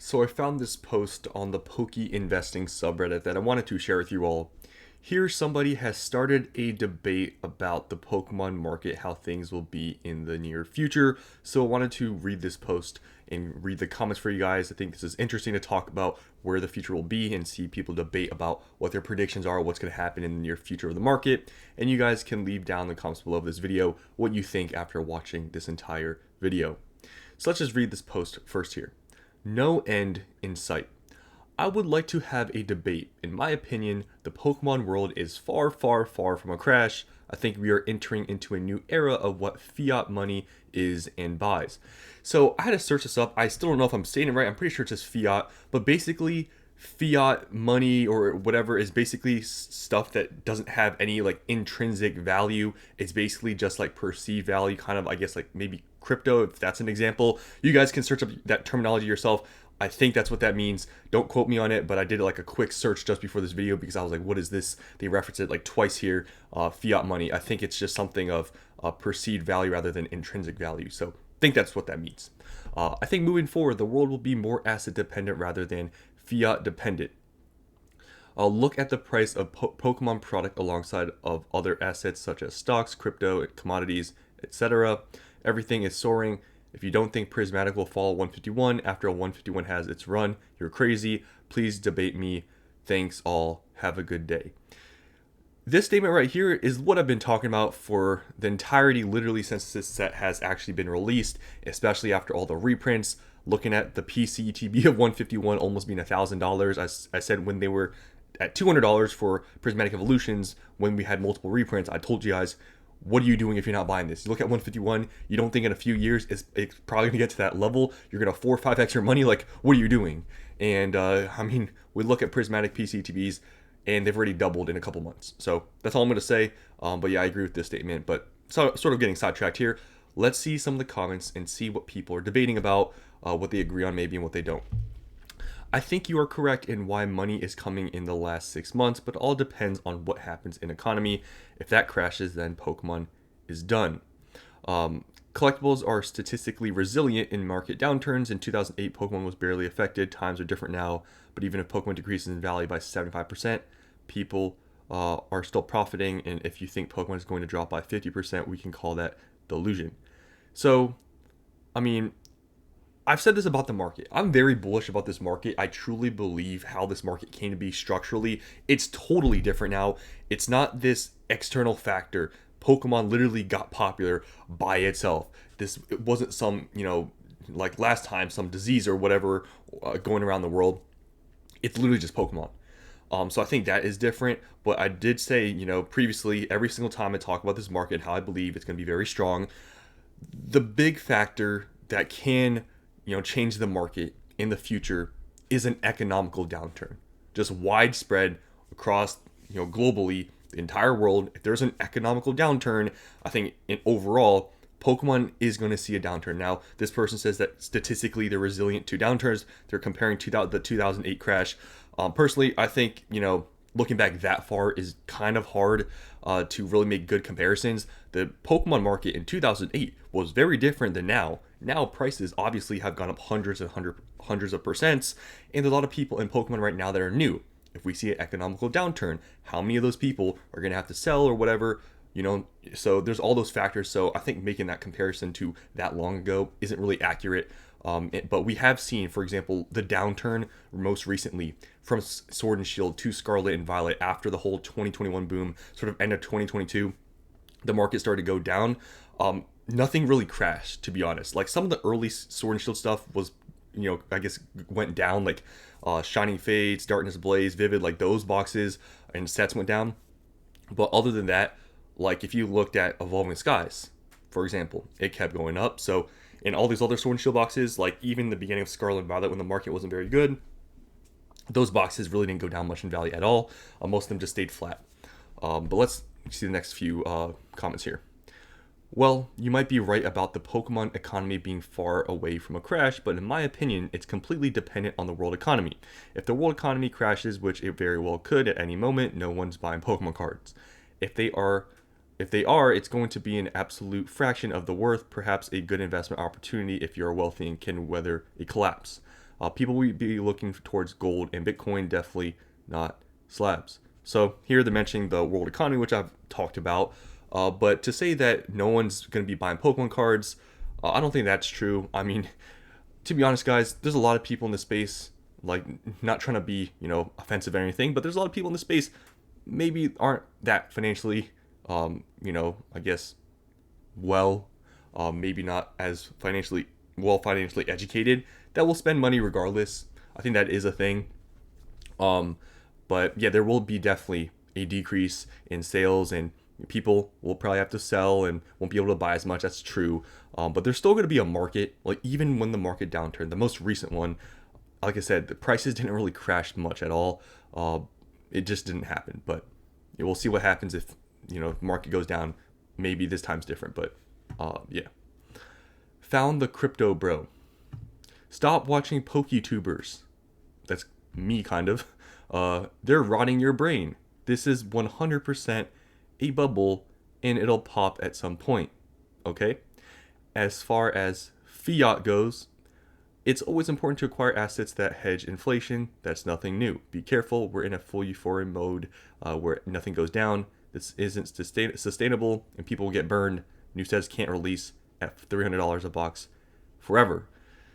So I found this post on the Pokey Investing subreddit that I wanted to share with you all. Here, somebody has started a debate about the Pokemon market, how things will be in the near future. So I wanted to read this post and read the comments for you guys. I think this is interesting to talk about where the future will be and see people debate about what their predictions are, what's going to happen in the near future of the market. And you guys can leave down in the comments below this video what you think after watching this entire video. So let's just read this post first here. No end in sight. I would like to have a debate. In my opinion, the Pokemon world is far, far, far from a crash. I think we are entering into a new era of what fiat money is and buys. So I had to search this up. I still don't know if I'm saying it right. I'm pretty sure it's just fiat, but basically fiat money or whatever is basically stuff that doesn't have any like intrinsic value. It's basically just like perceived value, kind of, I guess, like maybe crypto, if that's an example. You guys can search up that terminology yourself. I think that's what that means. Don't quote me on it, but I did like a quick search just before this video because I was like, what is this? They reference it like twice here. Fiat money. I think it's just something of perceived value rather than intrinsic value. So I think that's what that means. I think moving forward, the world will be more asset dependent rather than fiat dependent. Look at the price of Pokemon product alongside of other assets such as stocks, crypto, commodities, etc. Everything is soaring. If you don't think Prismatic will fall 151 after a 151 has its run, you're crazy. Please debate me. Thanks all. Have a good day. This statement right here is what I've been talking about for the entirety, literally since this set has actually been released, especially after all the reprints. Looking at the PCTB of 151 almost being $1,000. I said when they were at $200 for Prismatic Evolutions, when we had multiple reprints, I told you guys, what are you doing if you're not buying this? You look at 151, you don't think in a few years it's probably going to get to that level. You're going to 4 or 5x your money. Like, what are you doing? And I mean, we look at Prismatic PCTBs and they've already doubled in a couple months. So that's all I'm going to say. But yeah, I agree with this statement. But so, sort of getting sidetracked here. Let's see some of the comments and see what people are debating about, what they agree on maybe and what they don't. I think you are correct in why money is coming in the last 6 months, but all depends on what happens in economy. If that crashes, then Pokemon is done. Collectibles are statistically resilient in market downturns. In 2008, Pokemon was barely affected. Times are different now, but even if Pokemon decreases in value by 75%, people are still profiting. And if you think Pokemon is going to drop by 50%, we can call that delusion. So, I mean, I've said this about the market. I'm very bullish about this market. I truly believe how this market came to be structurally. It's totally different now. It's not this external factor. Pokemon literally got popular by itself. It wasn't some, like last time, some disease or whatever going around the world. It's literally just Pokemon. So I think that is different. But I did say, previously, every single time I talk about this market and how I believe it's going to be very strong, the big factor that can change the market in the future is an economical downturn. Just widespread across, globally, the entire world. If there's an economical downturn, I think overall, Pokemon is going to see a downturn. Now, this person says that statistically they're resilient to downturns. They're comparing the 2008 crash. Personally, I think, looking back that far is kind of hard to really make good comparisons. The Pokemon market in 2008 was very different than now. Now prices obviously have gone up hundreds of percents, and there's a lot of people in Pokemon right now that are new. If we see an economical downturn, how many of those people are going to have to sell or whatever? So there's all those factors. So I think making that comparison to that long ago isn't really accurate. But we have seen, for example, the downturn most recently from Sword and Shield to Scarlet and Violet after the whole 2021 boom, sort of end of 2022, the market started to go down. Nothing really crashed, to be honest. Like some of the early Sword and Shield stuff was, I guess went down, like Shining Fates, Darkness Blaze, Vivid, like those boxes and sets went down. But other than that, like if you looked at Evolving Skies, for example, it kept going up. So in all these other Sword and Shield boxes, like even the beginning of Scarlet and Violet when the market wasn't very good, those boxes really didn't go down much in value at all. Most of them just stayed flat. But let's see the next few comments here. Well, you might be right about the Pokemon economy being far away from a crash, but in my opinion, it's completely dependent on the world economy. If the world economy crashes, which it very well could at any moment, no one's buying Pokemon cards. If they are, it's going to be an absolute fraction of the worth, perhaps a good investment opportunity if you're wealthy and can weather a collapse. People will be looking towards gold and Bitcoin, definitely not slabs. So here they're mentioning the world economy, which I've talked about. But to say that no one's going to be buying Pokemon cards, I don't think that's true. I mean, to be honest, guys, there's a lot of people in the space, like, not trying to be, offensive or anything, but there's a lot of people in the space maybe aren't that financially, I guess, well, maybe not as financially educated, that will spend money regardless. I think that is a thing. But yeah, there will be definitely a decrease in sales, and people will probably have to sell and won't be able to buy as much. That's true. But there's still going to be a market. Like, even when the market downturn, the most recent one, like I said, the prices didn't really crash much at all. It just didn't happen. But we'll see what happens if the market goes down. Maybe this time's different. But yeah. Found the crypto bro. Stop watching PokeTubers. That's me, kind of. They're rotting your brain. This is 100% a bubble, and it'll pop at some point. Okay? As far as fiat goes, it's always important to acquire assets that hedge inflation. That's nothing new. Be careful. We're in a full euphoria mode where nothing goes down. This isn't sustainable, and people will get burned. New sets can't release at $300 a box forever.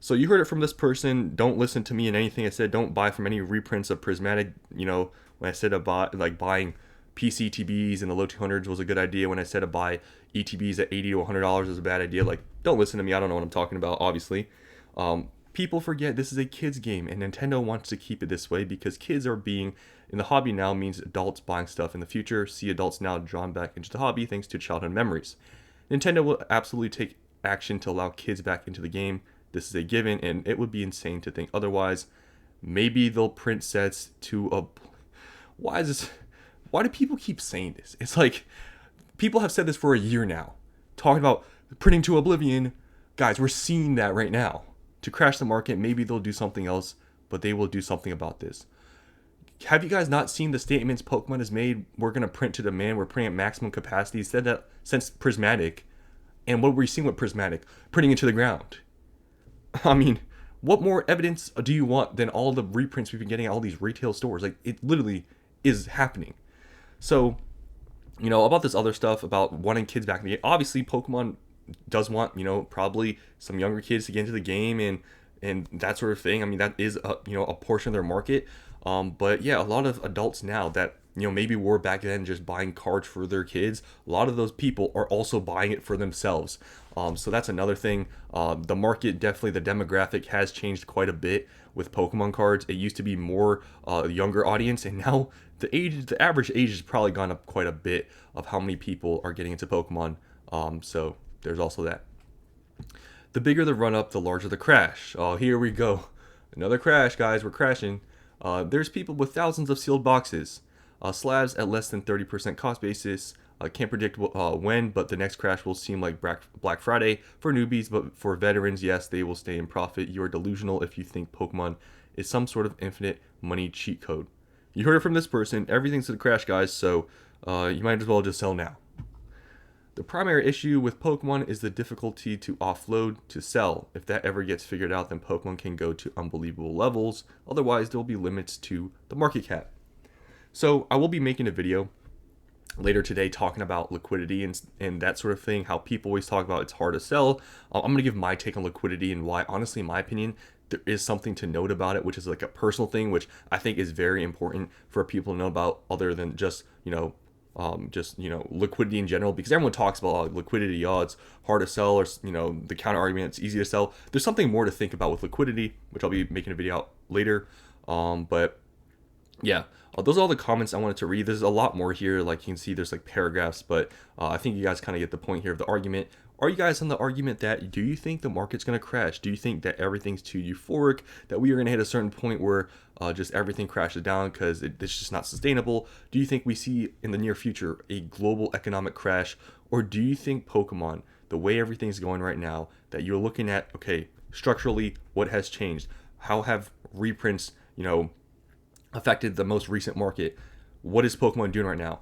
So you heard it from this person. Don't listen to me in anything I said. Don't buy from any reprints of Prismatic. When I said about buying PCTBs in the low 200s was a good idea. When I said to buy ETBs at $80 to $100 is a bad idea. Don't listen to me. I don't know what I'm talking about, obviously. People forget this is a kid's game, and Nintendo wants to keep it this way because kids are being in the hobby now means adults buying stuff in the future. See adults now drawn back into the hobby thanks to childhood memories. Nintendo will absolutely take action to allow kids back into the game. This is a given, and it would be insane to think otherwise. Maybe they'll print sets to a... Why do people keep saying this? It's like, people have said this for a year now. Talking about printing to oblivion. Guys, we're seeing that right now. To crash the market, maybe they'll do something else, but they will do something about this. Have you guys not seen the statements Pokemon has made? We're going to print to demand. We're printing at maximum capacity. Said that since Prismatic. And what were we seeing with Prismatic? Printing into the ground. I mean, what more evidence do you want than all the reprints we've been getting at all these retail stores? It literally is happening. So, about this other stuff, about wanting kids back in the game. Obviously, Pokemon does want, probably some younger kids to get into the game and that sort of thing. I mean, that is a portion of their market. But yeah, a lot of adults now that maybe were back then just buying cards for their kids, a lot of those people are also buying it for themselves. So that's another thing. The market, definitely the demographic has changed quite a bit with Pokemon cards. It used to be more younger audience, and now the average age has probably gone up quite a bit of how many people are getting into Pokemon. So there's also that. The bigger the run up, the larger the crash. Oh, here we go. Another crash, guys. We're crashing. There's people with thousands of sealed boxes. Slabs at less than 30% cost basis. Can't predict when, but the next crash will seem like Black Friday for newbies, but for veterans, yes, they will stay in profit. You are delusional if you think Pokemon is some sort of infinite money cheat code. You heard it from this person. Everything's going to crash, guys, so you might as well just sell now. The primary issue with Pokemon is the difficulty to offload to sell. If that ever gets figured out, then Pokemon can go to unbelievable levels. Otherwise, there will be limits to the market cap. So I will be making a video later today talking about liquidity and that sort of thing, how people always talk about it's hard to sell. I'm going to give my take on liquidity and why, honestly, in my opinion, there is something to note about it, which is like a personal thing, which I think is very important for people to know about other than just, liquidity in general, because everyone talks about liquidity, it's hard to sell, or, the counter argument, it's easy to sell. There's something more to think about with liquidity, which I'll be making a video out later. But yeah, those are all the comments I wanted to read. There's a lot more here. Like, you can see there's paragraphs, but I think you guys kind of get the point here of the argument. Are you guys on the argument that, do you think the market's going to crash? Do you think that everything's too euphoric, that we are going to hit a certain point where just everything crashes down because it's just not sustainable? Do you think we see in the near future a global economic crash? Or do you think Pokemon, the way everything's going right now, that you're looking at, okay, structurally, what has changed? How have reprints, affected the most recent market? What is Pokemon doing right now?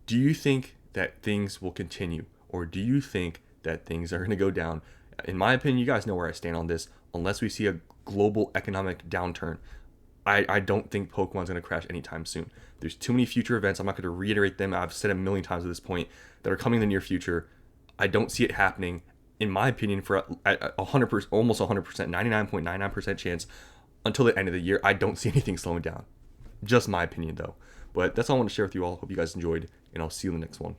Do you think that things will continue? Or do you think that things are going to go down? In my opinion, you guys know where I stand on this. Unless we see a global economic downturn, I don't think Pokemon's going to crash anytime soon. There's too many future events. I'm not going to reiterate them. I've said a million times at this point that are coming in the near future. I don't see it happening, in my opinion, for a 100%, almost 100%, 99.99% chance until the end of the year. I don't see anything slowing down. Just my opinion, though. But that's all I want to share with you all. Hope you guys enjoyed, and I'll see you in the next one.